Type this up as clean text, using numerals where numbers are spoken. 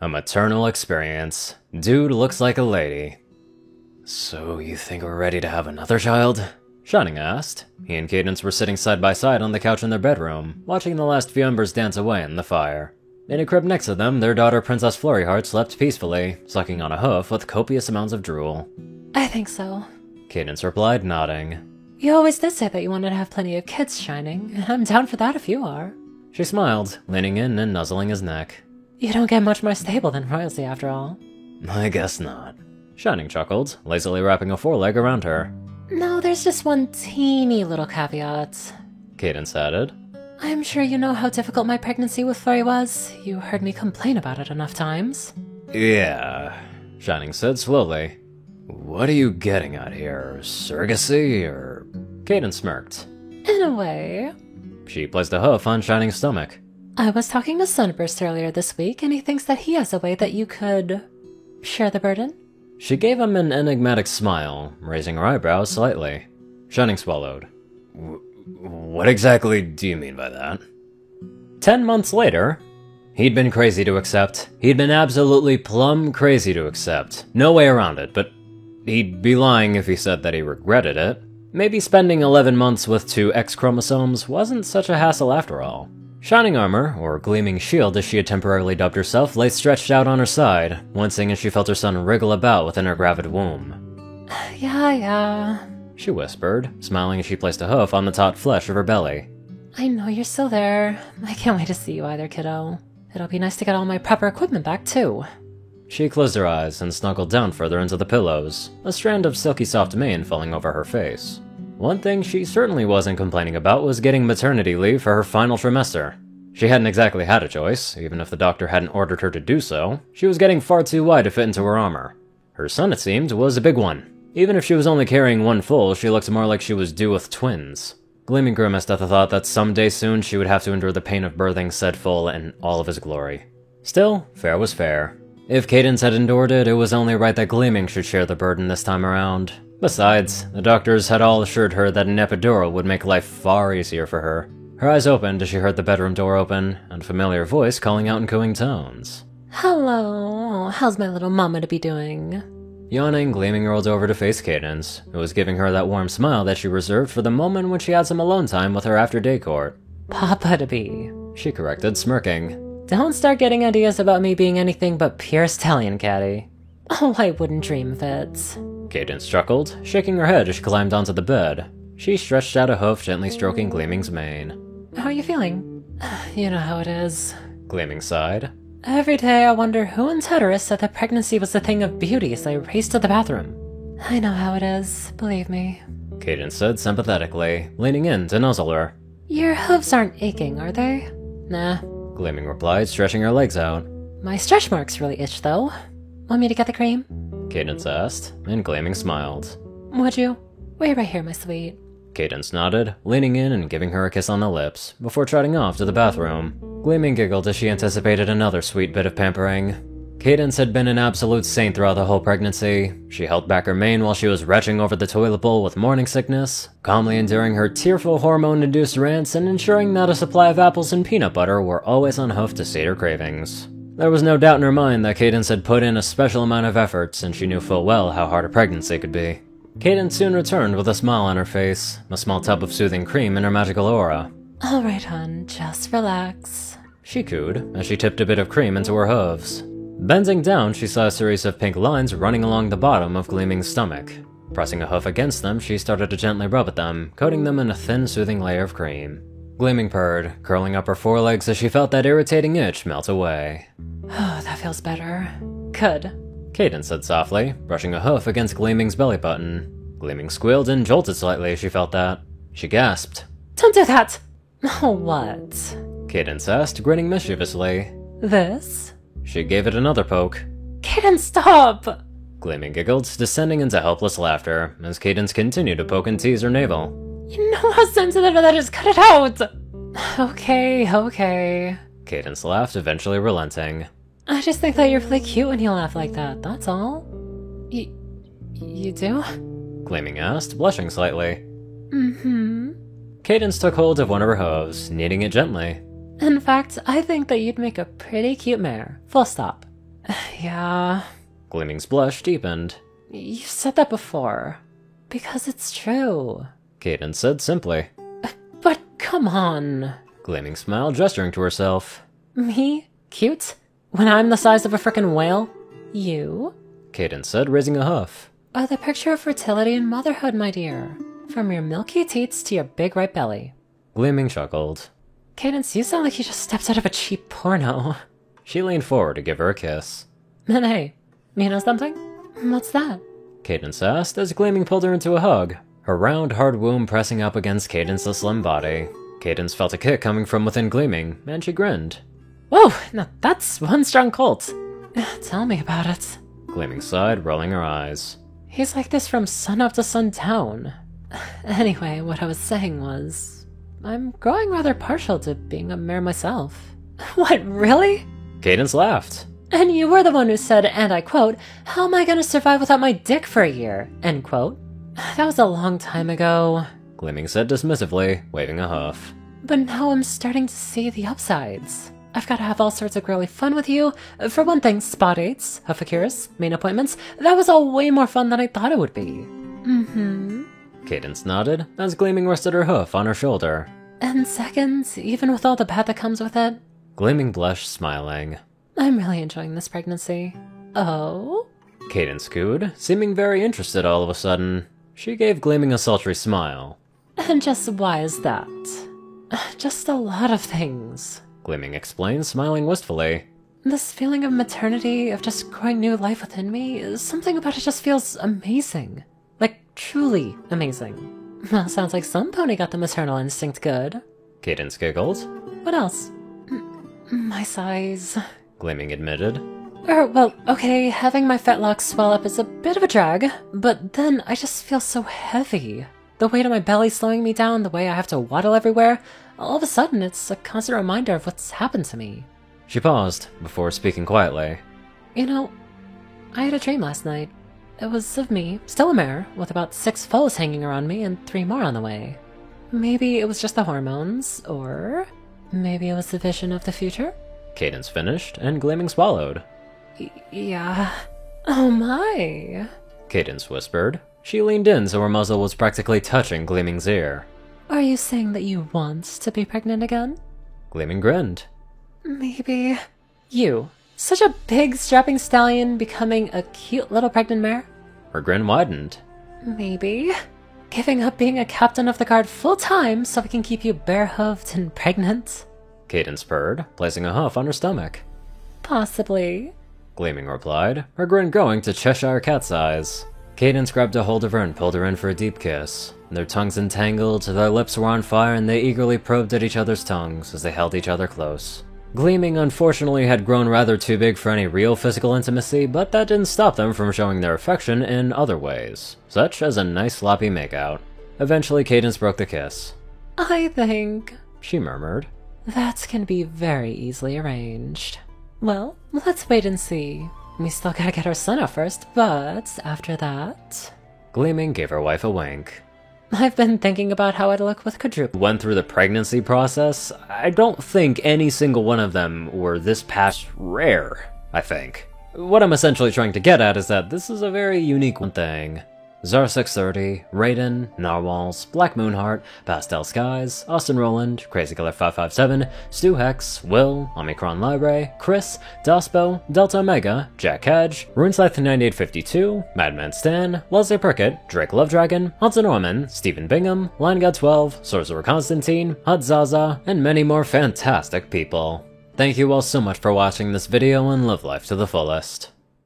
A maternal experience. Dude looks like a lady. So you think we're ready to have another child? Shining asked. He and Cadence were sitting side by side on the couch in their bedroom, watching the last few embers dance away in the fire. In a crib next to them, their daughter Princess Florryheart slept peacefully, sucking on a hoof with copious amounts of drool. I think so. Cadence replied, nodding. You always did say that you wanted to have plenty of kids, Shining, and I'm down for that if you are. She smiled, leaning in and nuzzling his neck. You don't get much more stable than royalty, after all. I guess not. Shining chuckled, lazily wrapping a foreleg around her. No, there's just one teeny little caveat. Cadence added. I'm sure you know how difficult my pregnancy with Flurry was. You heard me complain about it enough times. Yeah, Shining said slowly. What are you getting at here? Surrogacy, or...? Cadence smirked. In a way. She placed a hoof on Shining's stomach. I was talking to Sunburst earlier this week, and he thinks that he has a way that you could... share the burden? She gave him an enigmatic smile, raising her eyebrows slightly. Shining swallowed. What exactly do you mean by that? 10 months later, he'd been crazy to accept. He'd been absolutely plumb crazy to accept. No way around it, but he'd be lying if he said that he regretted it. Maybe spending 11 months with 2 X chromosomes wasn't such a hassle after all. Shining Armor, or Gleaming Shield as she had temporarily dubbed herself, lay stretched out on her side, wincing as she felt her son wriggle about within her gravid womb. Yeah. She whispered, smiling as she placed a hoof on the taut flesh of her belly. I know you're still there. I can't wait to see you either, kiddo. It'll be nice to get all my proper equipment back, too. She closed her eyes and snuggled down further into the pillows, a strand of silky soft mane falling over her face. One thing she certainly wasn't complaining about was getting maternity leave for her final trimester. She hadn't exactly had a choice, even if the doctor hadn't ordered her to do so. She was getting far too wide to fit into her armor. Her son, it seemed, was a big one. Even if she was only carrying one full, she looked more like she was due with twins. Gleaming grimaced at the thought that someday soon she would have to endure the pain of birthing said foal in all of his glory. Still, fair was fair. If Cadence had endured it, it was only right that Gleaming should share the burden this time around. Besides, the doctors had all assured her that an epidural would make life far easier for her. Her eyes opened as she heard the bedroom door open, and a familiar voice calling out in cooing tones. Hello, how's my little mama to be doing? Yawning, Gleaming rolled over to face Cadence, who was giving her that warm smile that she reserved for the moment when she had some alone time with her after day court. Papa to be, she corrected, smirking. Don't start getting ideas about me being anything but pure stallion, Caddy. Oh, I wouldn't dream of it. Cadence chuckled, shaking her head as she climbed onto the bed. She stretched out a hoof, gently stroking Gleaming's mane. How are you feeling? You know how it is. Gleaming sighed. Every day I wonder who in Teteris said that pregnancy was a thing of beauty as I raced to the bathroom. I know how it is, believe me. Cadence said sympathetically, leaning in to nuzzle her. Your hooves aren't aching, are they? Nah. Gleaming replied, stretching her legs out. My stretch marks really itch, though. Want me to get the cream? Cadence asked, and Gleaming smiled. Would you? Wait right here, my sweet. Cadence nodded, leaning in and giving her a kiss on the lips, before trotting off to the bathroom. Gleaming giggled as she anticipated another sweet bit of pampering. Cadence had been an absolute saint throughout the whole pregnancy. She held back her mane while she was retching over the toilet bowl with morning sickness, calmly enduring her tearful hormone-induced rants and ensuring that a supply of apples and peanut butter were always on hoof to sate her cravings. There was no doubt in her mind that Cadence had put in a special amount of effort, and she knew full well how hard a pregnancy could be. Cadence soon returned with a smile on her face, a small tub of soothing cream in her magical aura. Alright, hon, just relax, she cooed, as she tipped a bit of cream into her hooves. Bending down, she saw a series of pink lines running along the bottom of Gleaming's stomach. Pressing a hoof against them, she started to gently rub at them, coating them in a thin, soothing layer of cream. Gleaming purred, curling up her forelegs as she felt that irritating itch melt away. Oh, that feels better. Good. Cadence said softly, brushing a hoof against Gleaming's belly button. Gleaming squealed and jolted slightly as she felt that. She gasped. Don't do that! Oh, what? Cadence asked, grinning mischievously. This? She gave it another poke. Cadence, stop! Gleaming giggled, descending into helpless laughter, as Cadence continued to poke and tease her navel. You know how sensitive that is, cut it out! Okay. Cadence laughed, eventually relenting. I just think that you're really cute when you laugh like that, that's all. You do? Gleaming asked, blushing slightly. Mm-hmm. Cadence took hold of one of her hooves, kneading it gently. In fact, I think that you'd make a pretty cute mare. Full stop. Yeah, Gleaming's blush deepened. you said that before. Because it's true. Cadence said simply. But come on. Gleaming smiled, gesturing to herself. Me? Cute? When I'm the size of a frickin' whale? You? Cadence said, raising a hoof. Are the picture of fertility and motherhood, my dear. From your milky teats to your big ripe belly. Gleaming chuckled. Cadence, you sound like you just stepped out of a cheap porno. She leaned forward to give her a kiss. And hey, you know something? What's that? Cadence asked as Gleaming pulled her into a hug, her round, hard womb pressing up against Cadence's slim body. Cadence felt a kick coming from within Gleaming, and she grinned. Whoa, now that's one strong colt. Tell me about it. Gleaming sighed, rolling her eyes. He's like this from sun up to sundown. Anyway, what I was saying was, I'm growing rather partial to being a mare myself. What, really? Cadence laughed. And you were the one who said, and I quote, how am I gonna survive without my dick for a year? End quote. That was a long time ago. Gleaming said dismissively, waving a hoof. But now I'm starting to see the upsides. I've got to have all sorts of girly fun with you. For one thing, spa dates, Huffacurus, main appointments. That was all way more fun than I thought it would be. Mm-hmm. Cadence nodded, as Gleaming rested her hoof on her shoulder. And second, even with all the bad that comes with it, Gleaming blushed, smiling. I'm really enjoying this pregnancy. Oh? Cadence cooed, seeming very interested all of a sudden. She gave Gleaming a sultry smile. And just why is that? Just a lot of things. Gleaming explained, smiling wistfully. This feeling of maternity, of just growing new life within me, something about it just feels amazing. Like, truly amazing. Well, sounds like some pony got the maternal instinct good. Cadence giggled. What else? My size. Gleaming admitted. Well, okay, having my fetlocks swell up is a bit of a drag, but then I just feel so heavy. The weight of my belly slowing me down, the way I have to waddle everywhere, all of a sudden it's a constant reminder of what's happened to me. She paused, before speaking quietly. You know, I had a dream last night. It was of me, still a mare, with about 6 foals hanging around me and 3 more on the way. Maybe it was just the hormones, or maybe it was the vision of the future? Cadence finished, and Gleaming swallowed. Yeah. Oh my. Cadence whispered. She leaned in so her muzzle was practically touching Gleaming's ear. Are you saying that you want to be pregnant again? Gleaming grinned. Maybe. You. Such a big, strapping stallion becoming a cute little pregnant mare? Her grin widened. Maybe. Giving up being a captain of the guard full-time so we can keep you bare-hooved and pregnant? Cadence purred, placing a hoof on her stomach. Possibly. Gleaming replied, her grin growing to Cheshire Cat's eyes. Cadence grabbed a hold of her and pulled her in for a deep kiss. Their tongues entangled, their lips were on fire, and they eagerly probed at each other's tongues as they held each other close. Gleaming, unfortunately, had grown rather too big for any real physical intimacy, but that didn't stop them from showing their affection in other ways, such as a nice sloppy makeout. Eventually, Cadence broke the kiss. I think She murmured. that can be very easily arranged. Well, let's wait and see. We still gotta get our son out first, but after that... Gleaming gave her wife a wink. I've been thinking about how I'd look with quadruple. Went through the pregnancy process. I don't think any single one of them were this past rare, I think. What I'm essentially trying to get at is that this is a very unique one thing. Zar630, Raiden, Narwhals, Black Moonheart, Pastel Skies, Austin Roland, Crazy Killer 557, Stu Hex, Will, Omicron Libre, Chris, Daspo, Delta Omega, Jack Hedge, Runescythe 9852, Madman Stan, Leslie Prickett, Drake Lovedragon, Hudson Norman, Stephen Bingham, LineGod12, Sorcerer Constantine, Hud Zaza, and many more fantastic people. Thank you all so much for watching this video and live life to the fullest.